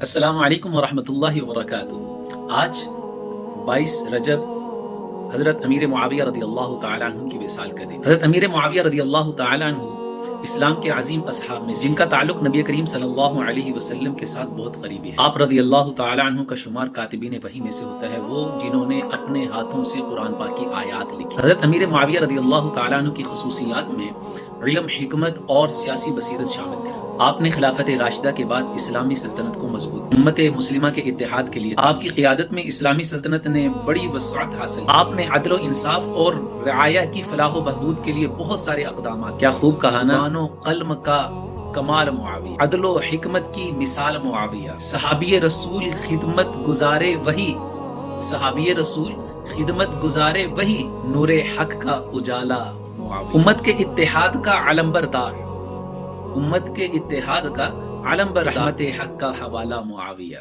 السلام علیکم ورحمۃ اللہ وبرکاتہ۔ آج 22 رجب حضرت امیر معاویہ رضی اللہ تعالیٰ عنہ کی وصال کا دن۔ حضرت امیر معاویہ رضی اللہ تعالیٰ عنہ اسلام کے عظیم اصحاب میں جن کا تعلق نبی کریم صلی اللہ علیہ وسلم کے ساتھ بہت قریبی ہے۔ آپ رضی اللہ تعالیٰ عنہ کا شمار کاتبین وحی میں سے ہوتا ہے، وہ جنہوں نے اپنے ہاتھوں سے قرآن پاک کی آیات لکھی۔ حضرت امیر معاویہ رضی اللہ تعالیٰ عنہ کی خصوصیات میں علم، حکمت اور سیاسی بصیرت شامل تھی۔ آپ نے خلافت راشدہ کے بعد اسلامی سلطنت کو مضبوط کیا۔ امت مسلمہ کے اتحاد کے لیے آپ کی قیادت میں اسلامی سلطنت نے بڑی وسعت حاصل کی۔ آپ نے عدل و انصاف اور رعایا کی فلاح و بہبود کے لیے بہت سارے اقدامات۔ کیا خوب کہا نا، زبان و قلم کا کمال معاویہ، عدل و حکمت کی مثال معاویہ، صحابی رسول خدمت گزارے وہی، صحابی رسول خدمت گزارے وہی، نور حق کا اجالا معاویہ، امت کے اتحاد کا علم بردار، امت کے اتحاد کا علم بردار، رحمت حق کا حوالہ معاویہ۔